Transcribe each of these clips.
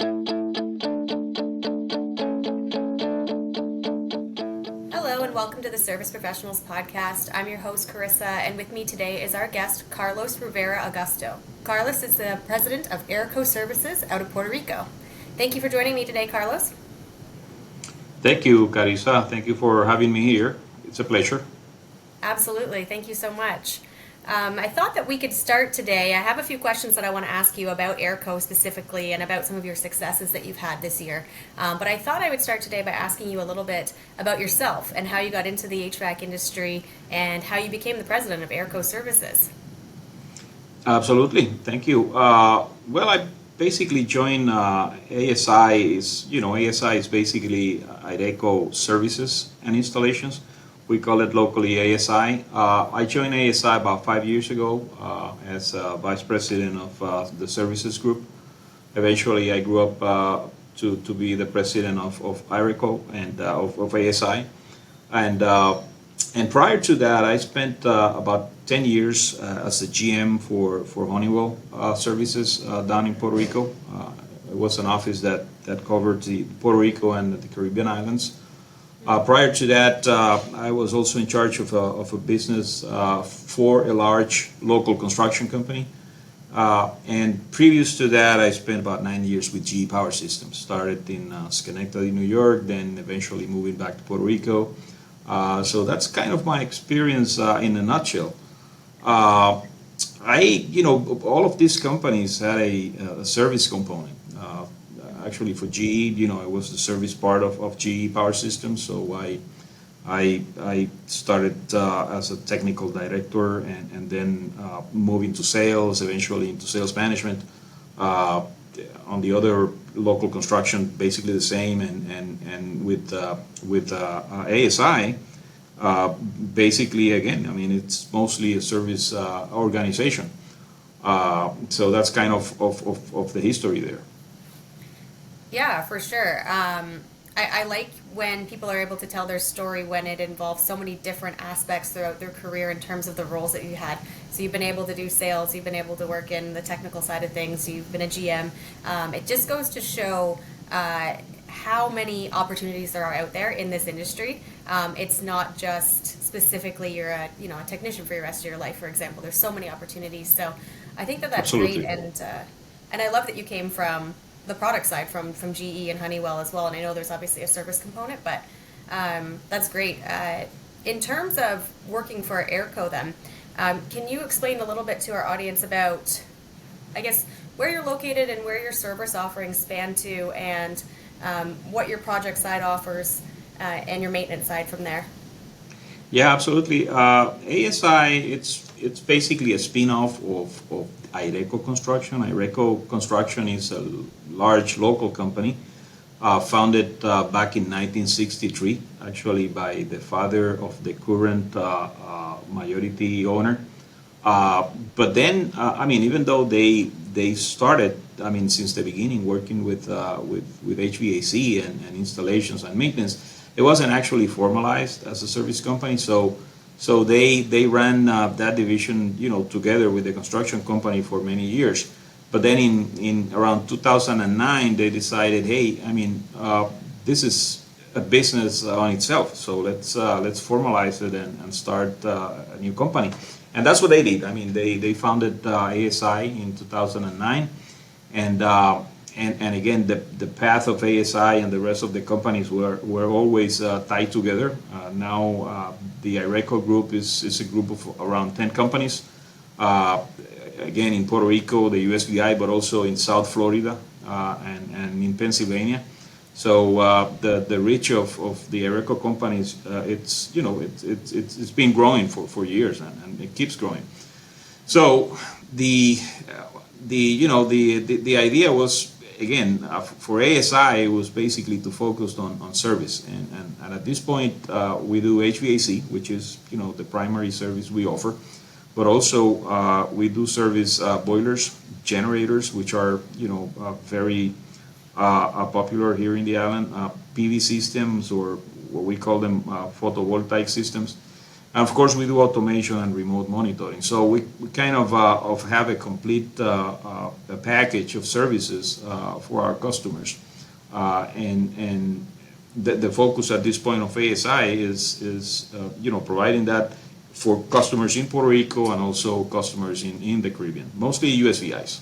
Hello and welcome to the Service Professionals Podcast. I'm your host, Karissa, and with me today is our guest, Carlos Rivera-Augusto. Carlos is the President of Aireko Services out of Puerto Rico. Thank you for joining me today, Carlos. Thank you, Karissa. Thank you for having me here. It's a pleasure. Absolutely. Thank you so much. I thought that we could start today. I have a few questions that I want to ask you about Aireko specifically and about some of your successes that you've had this year. But I thought I would start today by asking you a little bit about yourself and how you got into the HVAC industry and how you became the president of Aireko Services. Absolutely. Thank you. Well, I basically joined ASI. ASI is basically Aireko Services and Installations. We call it locally ASI. I joined ASI about 5 years ago as vice president of the services group. Eventually, I grew up to be the president of Aireko and of ASI. And prior to that, I spent about 10 years as a GM for Honeywell Services down in Puerto Rico. It was an office that covered the Puerto Rico and the Caribbean islands. Prior to that, I was also in charge of a business for a large local construction company. And previous to that, I spent about 9 years with GE Power Systems. Started in Schenectady, New York, then eventually moving back to Puerto Rico. So that's kind of my experience in a nutshell. All of these companies had a service component. Actually, for GE, it was the service part of GE Power Systems. So I started as a technical director and then moving to sales, eventually into sales management. On the other local construction, basically the same, and with ASI, basically again, I mean, it's mostly a service organization. So that's kind of the history there. Yeah, for sure. I like when people are able to tell their story when it involves so many different aspects throughout their career in terms of the roles that you had. So you've been able to do sales, you've been able to work in the technical side of things, you've been a GM. It just goes to show how many opportunities there are out there in this industry. It's not just specifically you're a technician for the rest of your life, for example. There's so many opportunities. So I think that's Absolutely. great, and I love that you came from the product side from GE and Honeywell as well, and I know there's obviously a service component, but that's great. In terms of working for Aireko then, can you explain a little bit to our audience about, I guess, where you're located and where your service offerings span to, and what your project side offers and your maintenance side from there? Yeah, absolutely. ASI, it's basically a spin-off of Aireko Construction. Aireko Construction is a large local company founded back in 1963, actually by the father of the current majority owner. But then, even though they started, since the beginning working with HVAC and installations and maintenance, it wasn't actually formalized as a service company. So they ran that division, together with the construction company for many years. But then in around 2009, they decided, hey, this is a business on itself. So let's formalize it and start a new company. And that's what they did. They founded ASI in 2009, and again, the path of ASI and the rest of the companies were always tied together. Now the Aireko group is a group of around 10 companies. Again, in Puerto Rico, the USVI, but also in South Florida and in Pennsylvania. So the reach of the Aireko companies, it's been growing for years, and it keeps growing. So the idea was, again, for ASI, it was basically to focus on service, and at this point we do HVAC, which is the primary service we offer, but also we do service boilers, generators, which are very popular here in the island, PV systems, or what we call them photovoltaic systems. And of course, we do automation and remote monitoring. So we kind of have a complete a package of services for our customers. And the focus at this point of ASI is providing that for customers in Puerto Rico and also customers in the Caribbean, mostly USVIs.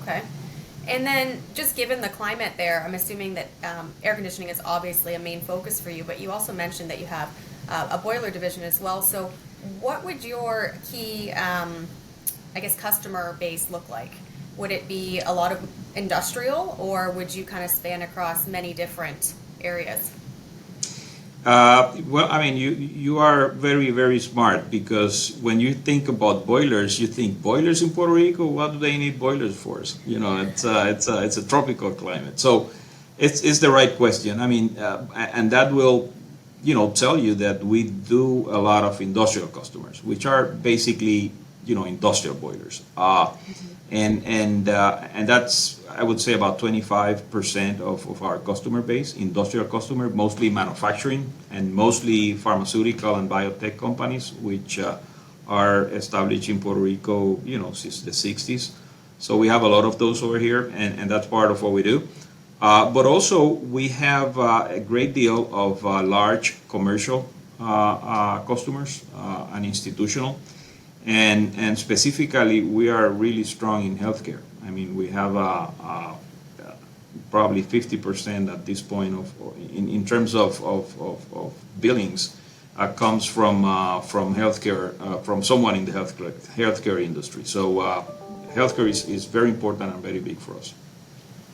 Okay. And then, just given the climate there, I'm assuming that air conditioning is obviously a main focus for you, but you also mentioned that you have a boiler division as well. So, what would your key, customer base look like? Would it be a lot of industrial, or would you kind of span across many different areas? Well, I mean, you are very, very smart, because when you think about boilers, you think boilers in Puerto Rico. What do they need boilers for? It's a tropical climate, so it's the right question. I mean, and that will tell you that we do a lot of industrial customers, which are basically industrial boilers, and that's, I would say, about 25% of our customer base, industrial customer, mostly manufacturing and mostly pharmaceutical and biotech companies, which are established in Puerto Rico, since the 60s. So we have a lot of those over here, and that's part of what we do. But also we have a great deal of large commercial customers and institutional. And specifically, we are really strong in healthcare. I mean, we have probably 50% at this point in terms of billings comes from healthcare, from someone in the healthcare industry. So healthcare is very important and very big for us.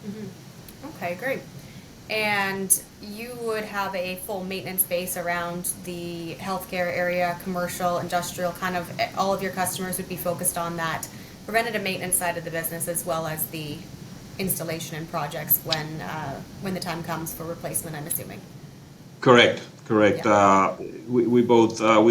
Mm-hmm. Okay, great. And you would have a full maintenance base around the healthcare area, commercial, industrial, kind of all of your customers would be focused on that preventative maintenance side of the business, as well as the installation and projects when the time comes for replacement, I'm assuming. Correct. Yeah. We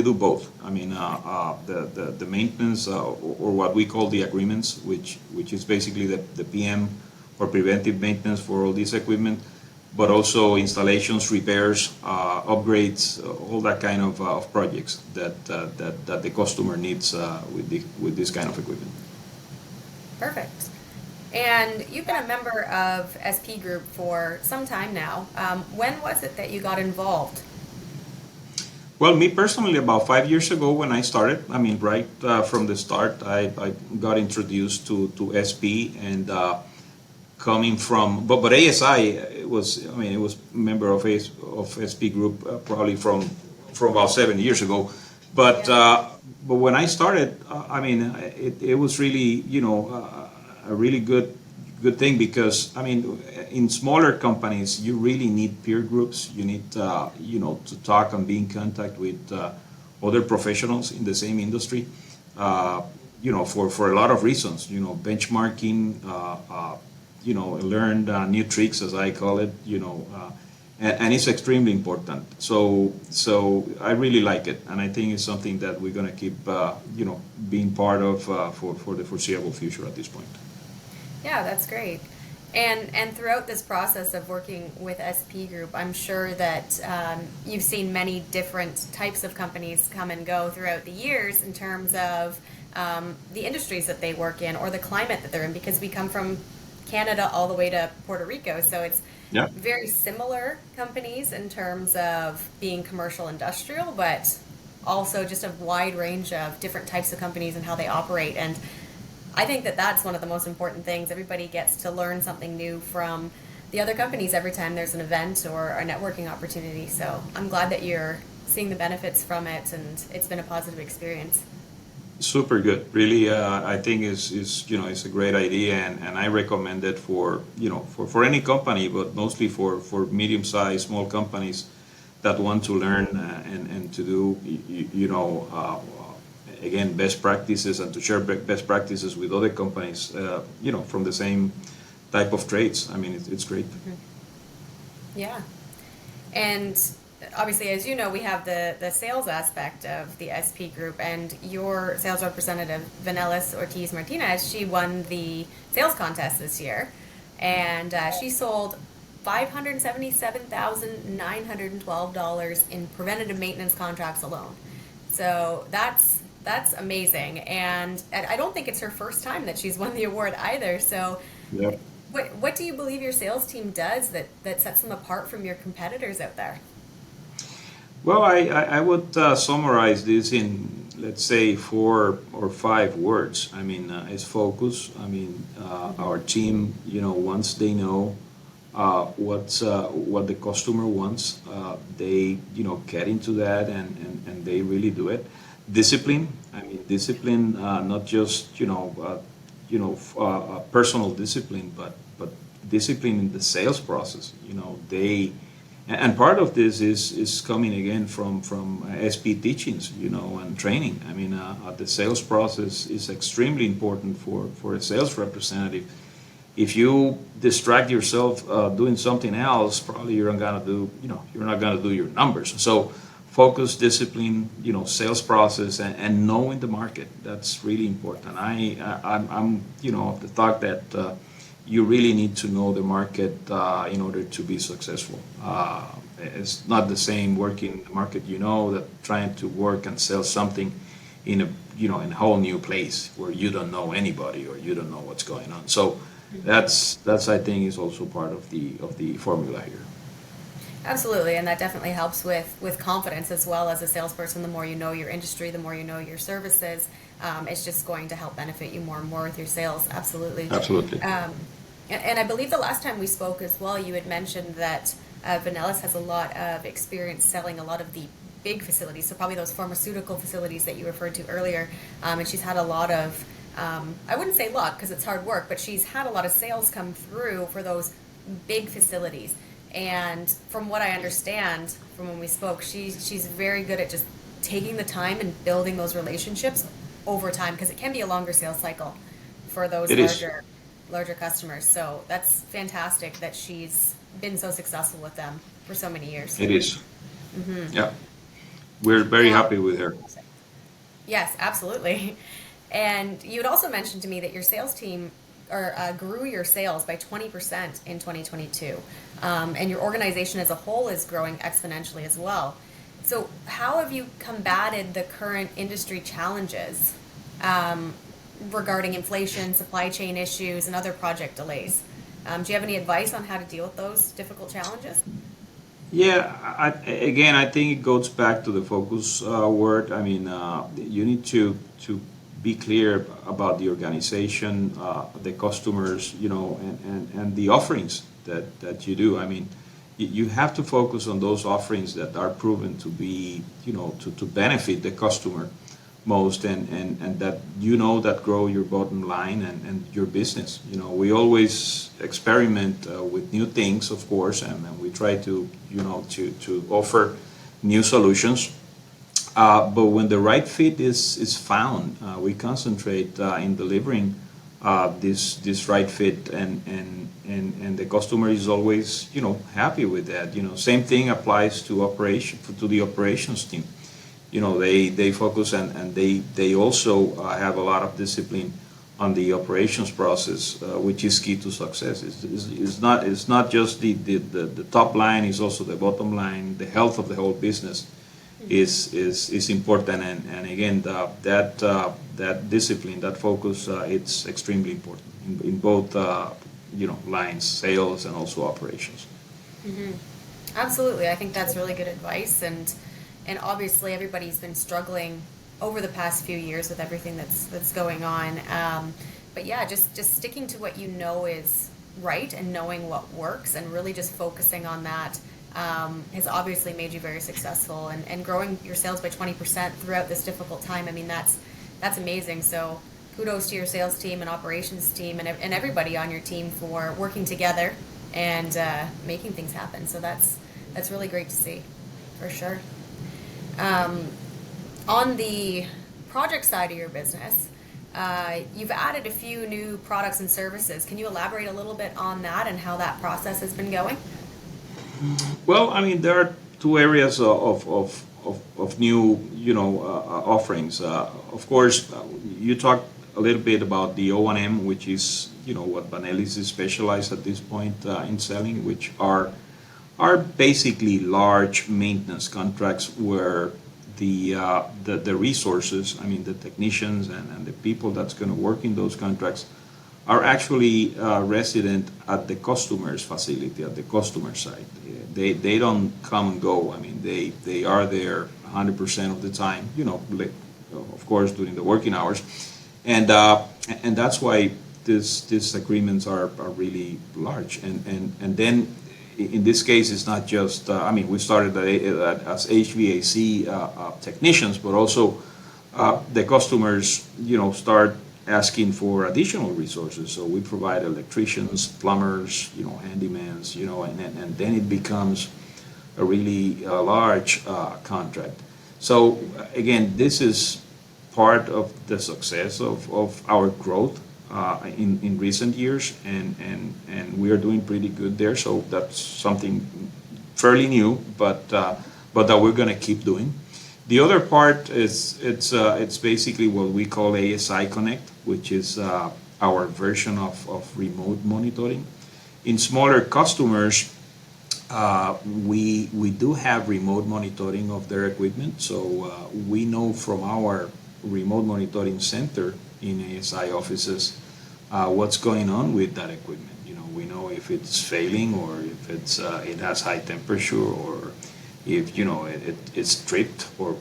do both. I mean, the maintenance, or what we call the agreements, which is basically the PM or preventive maintenance for all this equipment, but also installations, repairs, upgrades, all that kind of projects that the customer needs with this kind of equipment. Perfect. And you've been a member of SP Group for some time now. When was it that you got involved? Well, me personally, about 5 years ago when I started, I mean, right from the start, I got introduced to SP, and coming from, but ASI, it was member of SP Group probably from about 7 years ago. But when I started, it was really a really good thing, because I mean, in smaller companies you really need peer groups. You need to talk and be in contact with other professionals in the same industry. For a lot of reasons. Benchmarking. Learn new tricks, as I call it. And it's extremely important. So I really like it, and I think it's something that we're going to keep being part of for the foreseeable future at this point. Yeah, that's great. And throughout this process of working with SP Group, I'm sure that you've seen many different types of companies come and go throughout the years in terms of the industries that they work in or the climate that they're in, because we come from Canada all the way to Puerto Rico, so it's very similar companies in terms of being commercial industrial, but also just a wide range of different types of companies and how they operate. And I think that that's one of the most important things. Everybody gets to learn something new from the other companies every time there's an event or a networking opportunity. So I'm glad that you're seeing the benefits from it, and it's been a positive experience. Super good. Really, I think it's a great idea, and I recommend it for any company, but mostly for medium-sized, small companies that want to learn and to do again, best practices, and to share best practices with other companies from the same type of trades. I mean, it's great. Mm-hmm. Yeah, and obviously, as you know, we have the sales aspect of the SP Group, and your sales representative, Vanelis Ortiz Martinez, she won the sales contest this year, and she sold $577,912 in preventative maintenance contracts alone. So that's amazing, and I don't think it's her first time that she's won the award either. So, Yep. what do you believe your sales team does that sets them apart from your competitors out there? Well, I would summarize this in, let's say, 4 or 5 words. I mean, it's focus. I mean, our team, once they know what the customer wants, they, get into that and they really do it. Discipline. I mean, discipline, not just, personal discipline, but discipline in the sales process. And part of this is coming again from SP teachings, and training. I mean, the sales process is extremely important for a sales representative. If you distract yourself doing something else, probably you're not gonna do your numbers. So, focus, discipline, sales process, and knowing the market. That's really important. I'm of the thought that. You really need to know the market in order to be successful. It's not the same working in the market, that trying to work and sell something in a whole new place where you don't know anybody or you don't know what's going on. So that's I think is also part of the formula here. Absolutely, and that definitely helps with confidence as well as a salesperson. The more you know your industry, the more you know your services, it's just going to help benefit you more and more with your sales. Absolutely. Absolutely. And I believe the last time we spoke as well, you had mentioned that Vanellis has a lot of experience selling a lot of the big facilities, so probably those pharmaceutical facilities that you referred to earlier. And she's had a lot of, I wouldn't say luck because it's hard work, but she's had a lot of sales come through for those big facilities. And from what I understand from when we spoke, she's very good at just taking the time and building those relationships over time because it can be a longer sales cycle for those larger customers. So that's fantastic that she's been so successful with them for so many years. It is. Yeah. We're very happy with her. Yes, absolutely. And you had also mentioned to me that your sales team grew your sales by 20% in 2022. And your organization as a whole is growing exponentially as well. So how have you combated the current industry challenges regarding inflation, supply chain issues, and other project delays? Do you have any advice on how to deal with those difficult challenges? Yeah, I think it goes back to the focus word. I mean, you need to be clear about the organization, the customers, and the offerings that you do. I mean, you have to focus on those offerings that are proven to be, to benefit the customer most and that that grow your bottom line and your business. We always experiment with new things, of course, and we try to to offer new solutions. But when the right fit is found, we concentrate in delivering this right fit, and the customer is always happy with that. Same thing applies to the operations team. They focus and they also have a lot of discipline on the operations process, which is key to success. It's not just the top line; it's also the bottom line. The health of the whole business is important, and again that discipline, that focus, it's extremely important in both lines, sales and also operations. Mm-hmm. Absolutely, I think that's really good advice, and obviously everybody's been struggling over the past few years with everything that's going on. But yeah, just sticking to what is right and knowing what works and really just focusing on that has obviously made you very successful and growing your sales by 20% throughout this difficult time. I mean, that's amazing. So kudos to your sales team and operations team and everybody on your team for working together and making things happen. So that's really great to see, for sure. On the project side of your business, you've added a few new products and services. Can you elaborate a little bit on that and how that process has been going? Well, I mean, there are two areas of new, offerings. Of course, you talked a little bit about the O&M, which is what Vanellis is specialized at this point in selling, which are basically large maintenance contracts where the resources, I mean the technicians and the people that's going to work in those contracts are actually resident at the customer's facility, at the customer site. They don't come and go. I mean they are there 100% of the time. Of course during the working hours, and that's why these agreements are really large. And then in this case, it's not just, I mean, we started as HVAC technicians, but also the customers, start asking for additional resources. So we provide electricians, plumbers, handymans, and then it becomes a really large contract. So again, this is part of the success of our growth in recent years, and we are doing pretty good there. So that's something fairly new, but that we're going to keep doing. The other part is it's basically what we call ASI Connect, which is our version of remote monitoring. In smaller customers, we do have remote monitoring of their equipment. So we know from our remote monitoring center in ASI offices what's going on with that equipment. We know if it's failing, or if it has high temperature, or if it's tripped, or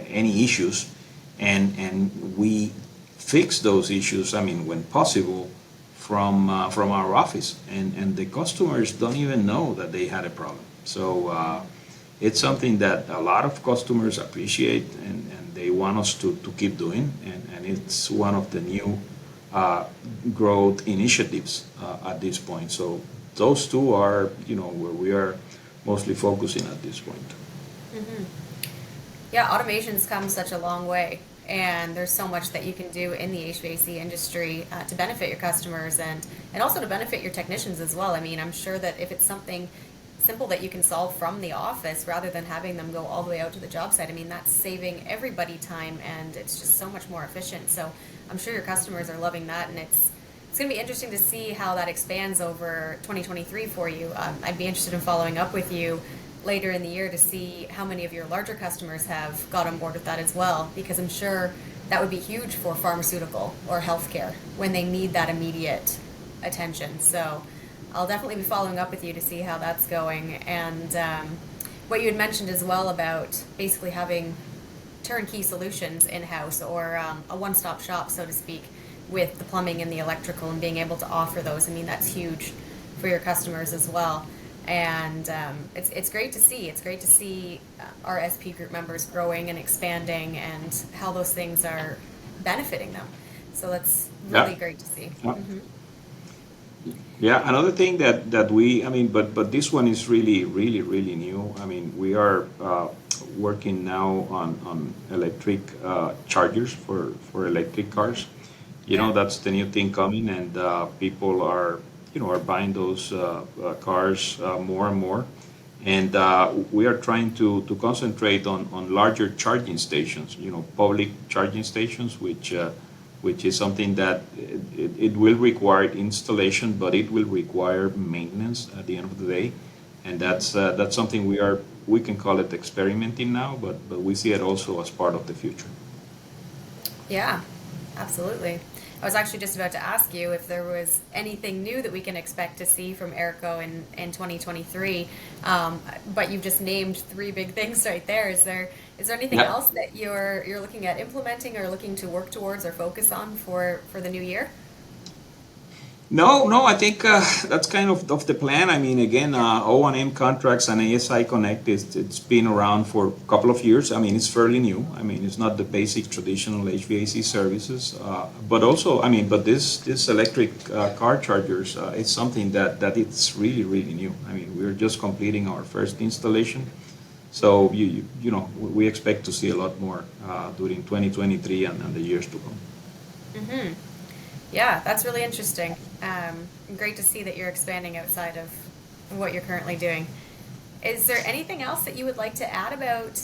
any issues, and we fix those issues. I mean, when possible, from our office, and the customers don't even know that they had a problem. So it's something that a lot of customers appreciate, and they want us to keep doing, and it's one of the new growth initiatives at this point. So those two are, where we are mostly focusing at this point. Mm-hmm. Yeah, automation's come such a long way, and there's so much that you can do in the HVAC industry to benefit your customers and also to benefit your technicians as well. I mean, I'm sure that if it's something simple that you can solve from the office rather than having them go all the way out to the job site, I mean, that's saving everybody time, and it's just so much more efficient. So I'm sure your customers are loving that, and it's going to be interesting to see how that expands over 2023 for you. I'd be interested in following up with you later in the year to see how many of your larger customers have got on board with that as well, because I'm sure that would be huge for pharmaceutical or healthcare when they need that immediate attention. So I'll definitely be following up with you to see how that's going. And what you had mentioned as well about basically having turnkey solutions in-house, or a one-stop shop, so to speak, with the plumbing and the electrical, and being able to offer those. I mean, that's huge for your customers as well. And it's great to see. It's great to see our SP group members growing and expanding, and how those things are benefiting them. So that's really great to see. Yeah. Mm-hmm. Yeah, another thing that we, I mean, but this one is really, really, really new. I mean, we are working now on electric chargers for electric cars. That's the new thing coming, and people are buying those cars more and more. And we are trying to concentrate on larger charging stations, public charging stations, which is something that it will require installation, but it will require maintenance at the end of the day. And that's something we can call it experimenting now, but we see it also as part of the future. Yeah, absolutely. I was actually just about to ask you if there was anything new that we can expect to see from Aireko in 2023, but you've just named three big things right there. Is there anything else that you're looking at implementing or looking to work towards or focus on for the new year? No, I think that's kind of the plan. I mean, again, O&M contracts and ASI Connect, it's been around for a couple of years. I mean, it's fairly new. I mean, it's not the basic traditional HVAC services, but also, I mean, but this electric car chargers, it's something that it's really, really new. I mean, we're just completing our first installation. So, we expect to see a lot more during 2023 and the years to come. Mm-hmm. Yeah, that's really interesting. Great to see that you're expanding outside of what you're currently doing. Is there anything else that you would like to add about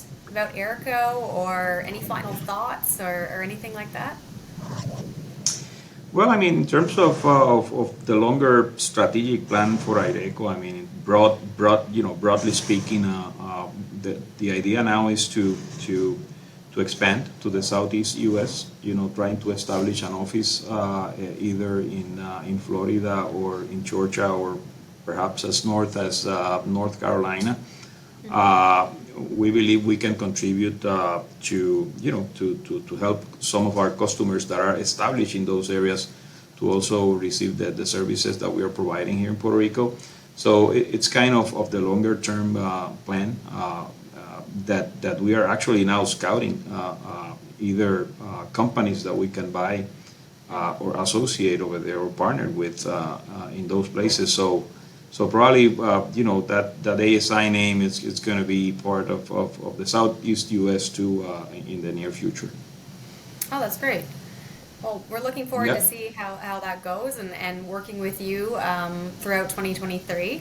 Aireko, or any final thoughts or anything like that? Well, I mean, in terms of the longer strategic plan for Aireko, I mean, broadly speaking, the idea now is to expand to the Southeast U.S. Trying to establish an office either in Florida or in Georgia or perhaps as north as North Carolina. Uh, we believe we can contribute to help some of our customers that are established in those areas to also receive the services that we are providing here in Puerto Rico. So it's kind of the longer term plan that we are actually now scouting either companies that we can buy or associate over there or partner with in those places. So probably that ASI name is going to be part of the Southeast U.S. too in the near future. Oh, that's great. Well, we're looking forward to Yep. see how that goes and working with you throughout 2023.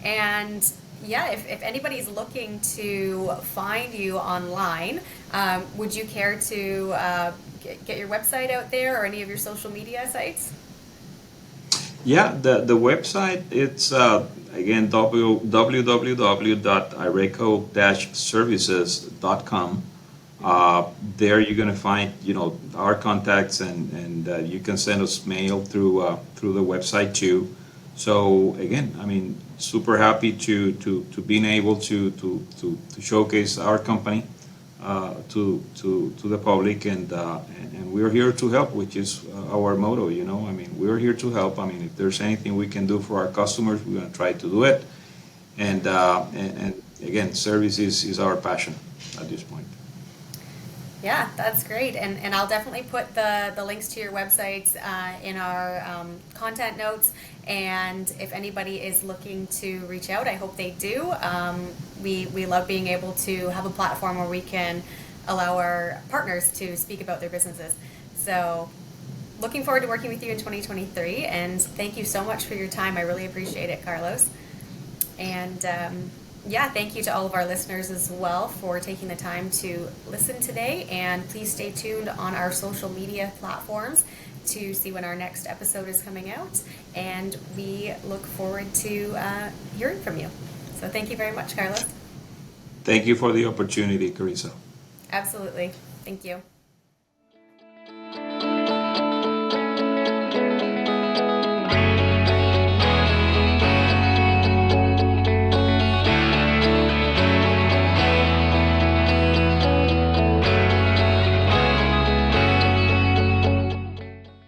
And yeah, if anybody's looking to find you online, would you care to get your website out there or any of your social media sites? Yeah, the website it's again www.ireco-services.com. There you're gonna find our contacts and you can send us mail through the website too. So again, I mean, super happy to being able to showcase our company to the public and we're here to help, which is our motto. I mean, we're here to help. I mean, if there's anything we can do for our customers, we're going to try to do it. And again, service is our passion at this point. Yeah, that's great. And I'll definitely put the links to your websites in our content notes. And if anybody is looking to reach out, I hope they do. We love being able to have a platform where we can allow our partners to speak about their businesses. So looking forward to working with you in 2023. And thank you so much for your time. I really appreciate it, Carlos. And yeah, thank you to all of our listeners as well for taking the time to listen today. And please stay tuned on our social media platforms to see when our next episode is coming out. And we look forward to hearing from you. So thank you very much, Carlos. Thank you for the opportunity, Karissa. Absolutely. Thank you.